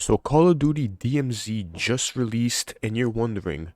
So Call of Duty DMZ just released and you're wondering,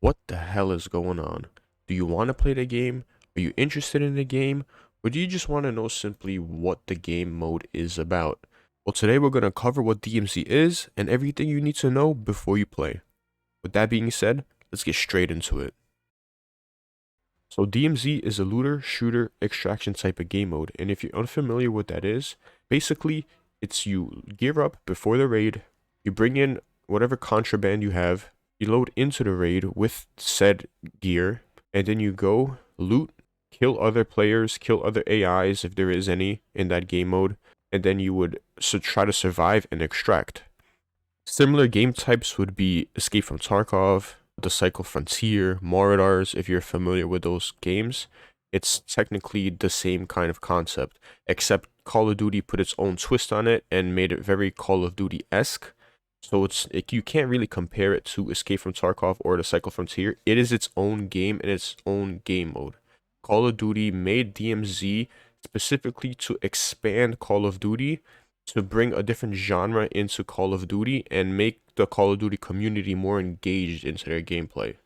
what the hell is going on? Do you want to play the game? Are you interested in the game? Or do you just want to know simply what the game mode is about? Well, today we're going to cover what DMZ is and everything you need to know before you play. With that being said, let's get straight into it. So DMZ is a looter, shooter, extraction type of game mode, and if you're unfamiliar with what that is, basically it's you gear up before the raid, you bring in whatever contraband you have, you load into the raid with said gear, and then you go loot, kill other players, kill other AIs if there is any in that game mode, and then you would try to survive and extract. Similar game types would be Escape from Tarkov, The Cycle Frontier, Marauders, if you're familiar with those games. It's technically the same kind of concept, except Call of Duty put its own twist on it and made it very Call of Duty-esque. So you can't really compare it to Escape from Tarkov or The Cycle Frontier. It is its own game and its own game mode. Call of Duty made DMZ specifically to expand Call of Duty, to bring a different genre into Call of Duty and make the Call of Duty community more engaged into their gameplay.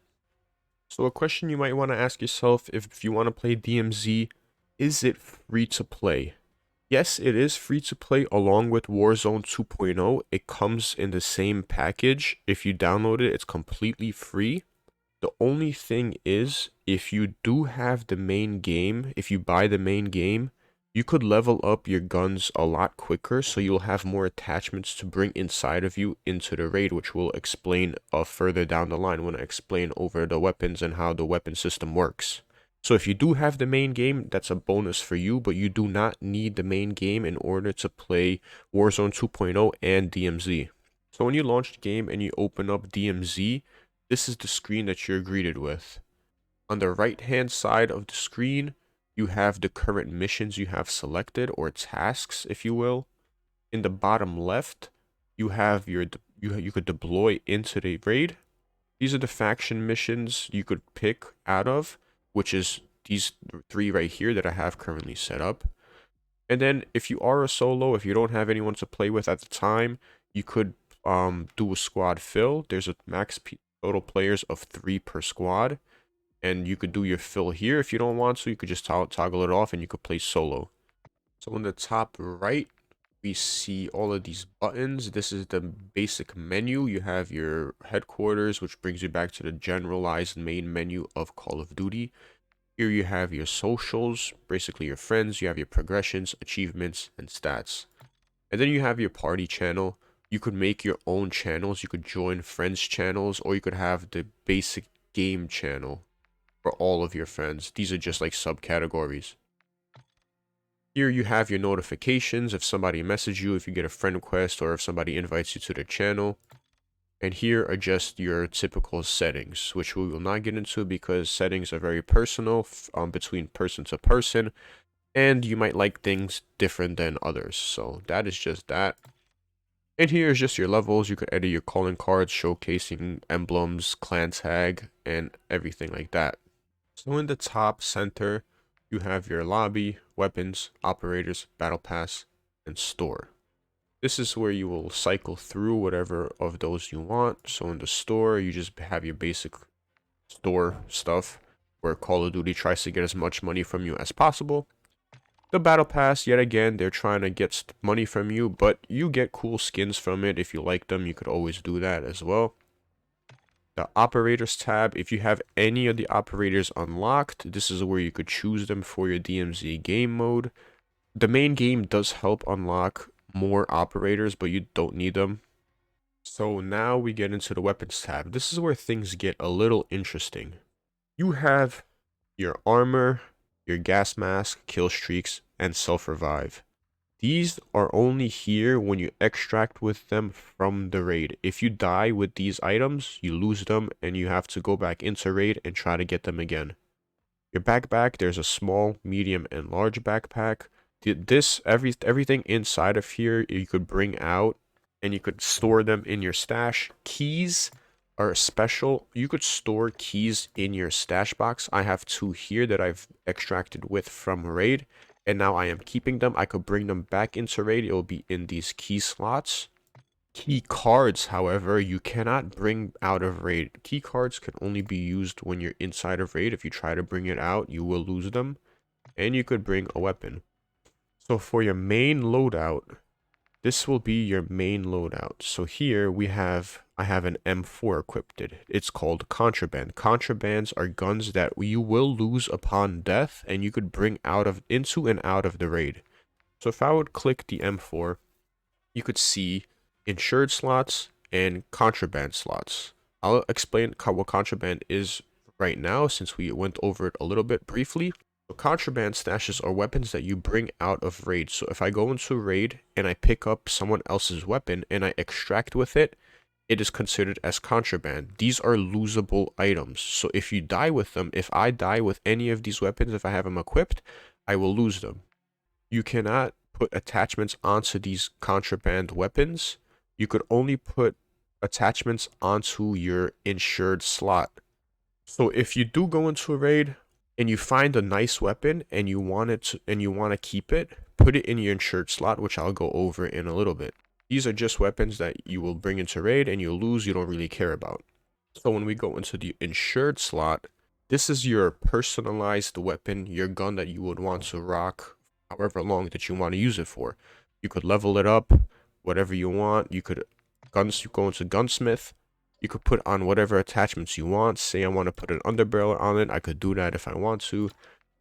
So a question you might want to ask yourself if you want to play DMZ, is it free to play? Yes, it is free to play along with Warzone 2.0. It comes in the same package. If you download it, it's completely free. The only thing is, if you do have the main game, if you buy the main game, you could level up your guns a lot quicker, so you'll have more attachments to bring inside of you into the raid, which we'll explain further down the line when I explain over the weapons and how the weapon system works. So if you do have the main game, that's a bonus for you, but you do not need the main game in order to play Warzone 2.0 and DMZ. So when you launch the game and you open up DMZ, this is the screen that you're greeted with. On the right-hand side of the screen, you have the current missions you have selected, or tasks, if you will. In the bottom left, you have you could deploy into the raid. These are the faction missions you could pick out of, which is these three right here that I have currently set up. And then if you are a solo, if you don't have anyone to play with at the time, you could do a squad fill. There's a max total players of 3 per squad. And you could do your fill here. If you don't want to, you could just toggle it off and you could play solo. So in the top right, we see all of these buttons. This is the basic menu. You have your headquarters, which brings you back to the generalized main menu of Call of Duty. Here you have your socials, basically your friends. You have your progressions, achievements, and stats. And then you have your party channel. You could make your own channels. You could join friends' channels, or you could have the basic game channel for all of your friends. These are just like subcategories. Here you have your notifications if somebody messages you, if you get a friend request, or if somebody invites you to their channel. And here are just your typical settings, which we will not get into because settings are very personal between person to person, and you might like things different than others. So that is just that. And here is just your levels. You could edit your calling cards, showcasing emblems, clan tag, and everything like that. So in the top center, you have your lobby, weapons, operators, battle pass, and store. This is where you will cycle through whatever of those you want. So in the store, you just have your basic store stuff, where Call of Duty tries to get as much money from you as possible. The battle pass, yet again, they're trying to get money from you, but you get cool skins from it. If you like them, you could always do that as well. The operators tab, if you have any of the operators unlocked, this is where you could choose them for your DMZ game mode. The main game does help unlock more operators, but you don't need them. So now we get into the weapons tab. This is where things get a little interesting. You have your armor, your gas mask, kill streaks, and self-revive. These are only here when you extract with them from the raid. If you die with these items, you lose them and you have to go back into raid and try to get them again. Your backpack, there's a small, medium, and large backpack. Everything inside of here you could bring out and you could store them in your stash. Keys are special. You could store keys in your stash box. I have 2 here that I've extracted with from raid, and now I am keeping them. I could bring them back into raid. It will be in these key slots. Key cards, however, you cannot bring out of raid. Key cards can only be used when you're inside of raid. If you try to bring it out, you will lose them. And you could bring a weapon. So for your main loadout, this will be your main loadout. So here I have an M4 equipped. It's called Contraband. Contrabands are guns that you will lose upon death and you could bring into and out of the raid. So if I would click the M4, you could see insured slots and contraband slots. I'll explain what contraband is right now since we went over it a little bit briefly. So contraband stashes are weapons that you bring out of raid. So if I go into raid and I pick up someone else's weapon and I extract with it, it is considered as contraband. These are losable items. So if you die with them, if I die with any of these weapons, if I have them equipped, I will lose them. You cannot put attachments onto these contraband weapons. You could only put attachments onto your insured slot. So if you do go into a raid and you find a nice weapon and you want to keep it, put it in your insured slot, which I'll go over in a little bit. These are just weapons that you will bring into raid and you'll lose, you don't really care about. So when we go into the insured slot, this is your personalized weapon, your gun that you would want to rock however long that you want to use it for. You could level it up, whatever you want. You could go into gunsmith. You could put on whatever attachments you want. Say I want to put an underbarrel on it, I could do that if I want to.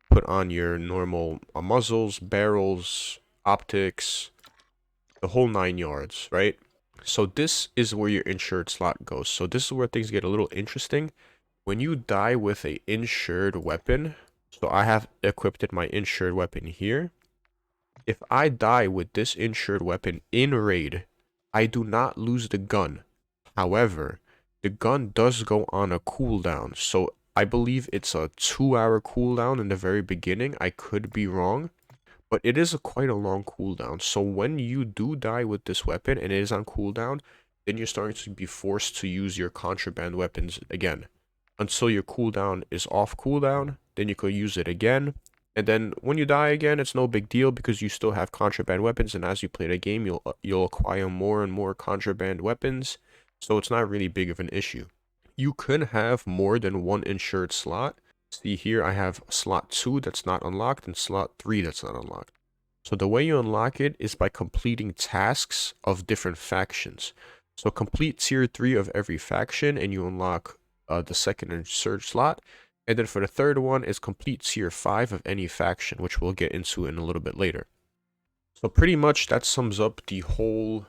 Put on your normal muzzles, barrels, optics, the whole 9 yards, right? So this is where your insured slot goes. So this is where things get a little interesting. When you die with a insured weapon, so I have equipped my insured weapon here. If I die with this insured weapon in raid, I do not lose the gun. However, the gun does go on a cooldown. So I believe it's a 2-hour cooldown in the very beginning. I could be wrong, but it is quite a long cooldown. So when you do die with this weapon and it is on cooldown, then you're starting to be forced to use your contraband weapons again. Until your cooldown is off cooldown, then you could use it again. And then when you die again, it's no big deal because you still have contraband weapons. And as you play the game, you'll acquire more and more contraband weapons. So it's not really big of an issue. You could have more than one insured slot. See here, I have slot 2 that's not unlocked and slot 3 that's not unlocked. So the way you unlock it is by completing tasks of different factions. So complete tier 3 of every faction and you unlock the second insured slot. And then for the third one is complete tier 5 of any faction, which we'll get into in a little bit later. So pretty much that sums up the whole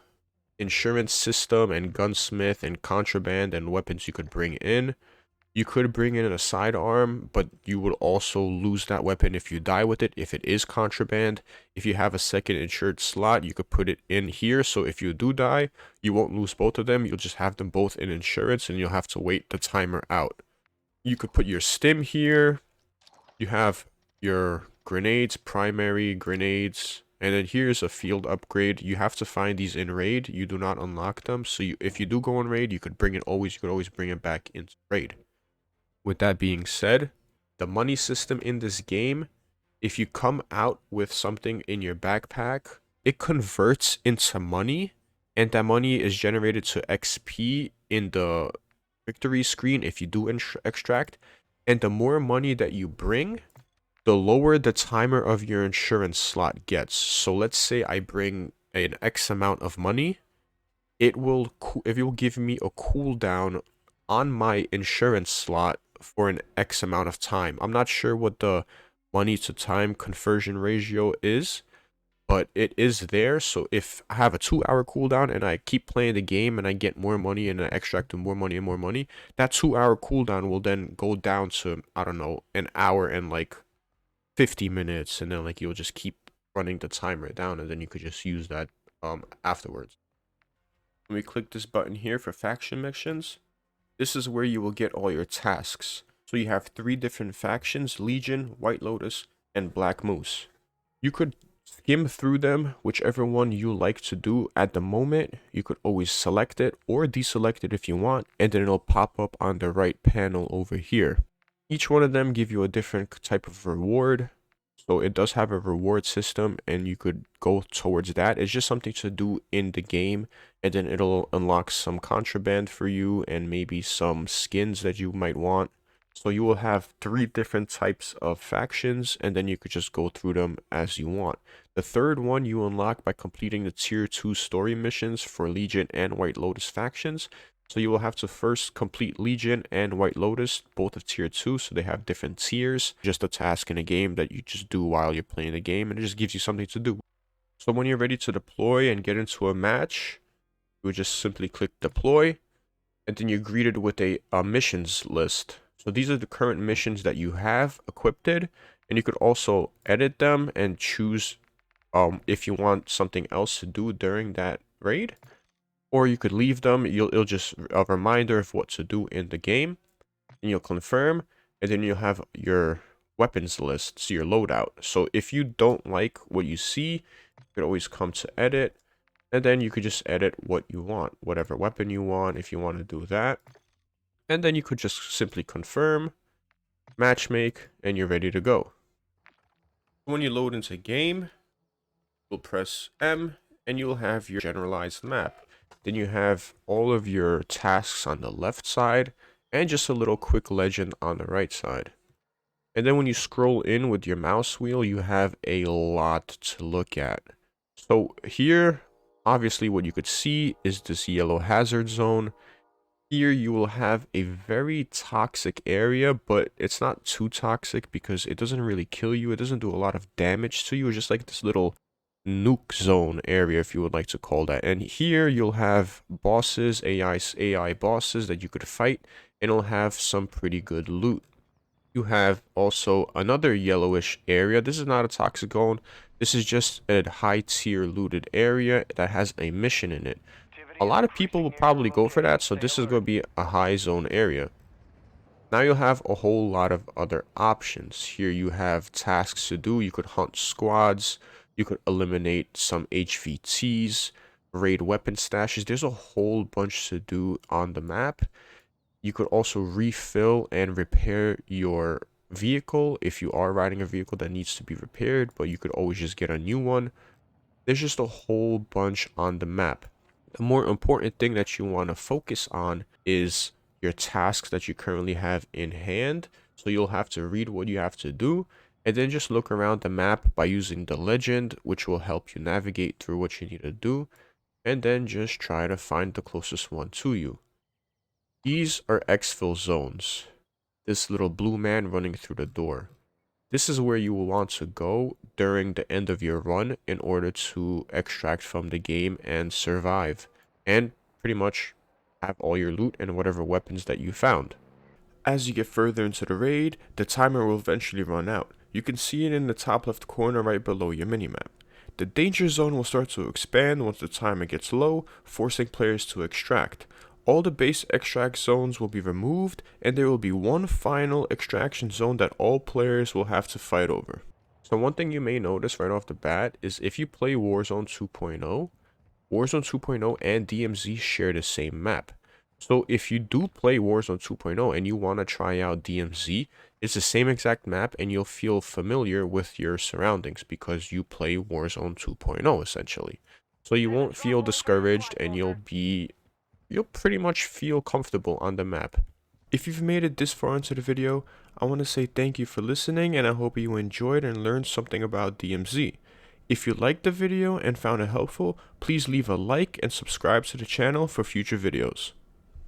insurance system and gunsmith and contraband and weapons you could bring in. You could bring in a sidearm, but you would also lose that weapon if you die with it, if it is contraband. If you have a second insured slot, you could put it in here, so if you do die, you won't lose both of them. You'll just have them both in insurance, and you'll have to wait the timer out. You could put your stim here. You have your grenades, primary grenades, and then here's a field upgrade. You have to find these in raid. You do not unlock them, so if you do go in raid, you could always bring it back into raid. With that being said, the money system in this game, if you come out with something in your backpack, it converts into money, and that money is generated to XP in the victory screen if you do extract. And the more money that you bring, the lower the timer of your insurance slot gets. So let's say I bring an X amount of money, it will give me a cooldown on my insurance slot for an X amount of time. I'm not sure what the money to time conversion ratio is, but it is there. So if I have a 2-hour cooldown and I keep playing the game and I get more money and I extract more money and more money, that 2-hour cooldown will then go down to, I don't know, an hour and like 50 minutes, and then like you'll just keep running the timer down, and then you could just use that afterwards. When we click this button here for faction missions, this is where you will get all your tasks. So you have 3 different factions: Legion, White Lotus, and Black Moose. You could skim through them, whichever one you like to do at the moment. You could always select it or deselect it if you want, and then it'll pop up on the right panel over here. Each one of them give you a different type of reward. So it does have a reward system and you could go towards that. It's just something to do in the game, and then it'll unlock some contraband for you and maybe some skins that you might want. So you will have 3 different types of factions, and then you could just go through them as you want. The third one you unlock by completing the tier 2 story missions for Legion and White Lotus factions. So you will have to first complete Legion and White Lotus, both of tier 2, so they have different tiers. Just a task in a game that you just do while you're playing the game, and it just gives you something to do. So when you're ready to deploy and get into a match, you would just simply click deploy, and then you're greeted with a missions list. So these are the current missions that you have equipped, and you could also edit them and choose if you want something else to do during that raid. Or you could leave them. It'll just a reminder of what to do in the game, and you'll confirm, and then you'll have your weapons list, so your loadout. So if you don't like what you see, you could always come to edit, and then you could just edit what you want, whatever weapon you want, if you want to do that. And then you could just simply confirm, matchmake, and you're ready to go. When you load into game, you'll press M, and you'll have your generalized map. Then you have all of your tasks on the left side, and just a little quick legend on the right side. And then when you scroll in with your mouse wheel, you have a lot to look at. So here, obviously what you could see is this yellow hazard zone. Here you will have a very toxic area, but it's not too toxic because it doesn't really kill you. It doesn't do a lot of damage to you. It's just like this little nuke zone area, if you would like to call that. And here you'll have bosses, AI bosses that you could fight, and it'll have some pretty good loot. You have also another yellowish area. This is not a toxic zone. This is just a high tier looted area that has a mission in it. A lot of people will probably go for that, so this is going to be a high zone area. Now you'll have a whole lot of other options. Here you have tasks to do. You could hunt squads. You could eliminate some HVTs, raid weapon stashes. There's a whole bunch to do on the map. You could also refill and repair your vehicle if you are riding a vehicle that needs to be repaired, but you could always just get a new one. There's just a whole bunch on the map. The more important thing that you want to focus on is your tasks that you currently have in hand. So you'll have to read what you have to do, and then just look around the map by using the legend, which will help you navigate through what you need to do, and then just try to find the closest one to you. These are exfil zones. This little blue man running through the door. This is where you will want to go during the end of your run in order to extract from the game and survive, and pretty much have all your loot and whatever weapons that you found. As you get further into the raid, the timer will eventually run out. You can see it in the top left corner right below your minimap. The danger zone will start to expand once the timer gets low, forcing players to extract. All the base extract zones will be removed, and there will be one final extraction zone that all players will have to fight over. So one thing you may notice right off the bat is if you play Warzone 2.0, Warzone 2.0 and DMZ share the same map. So if you do play Warzone 2.0 and you want to try out DMZ, it's the same exact map and you'll feel familiar with your surroundings because you play Warzone 2.0 essentially. So you won't feel discouraged and you'll pretty much feel comfortable on the map. If you've made it this far into the video, I want to say thank you for listening, and I hope you enjoyed and learned something about DMZ. If you liked the video and found it helpful, please leave a like and subscribe to the channel for future videos.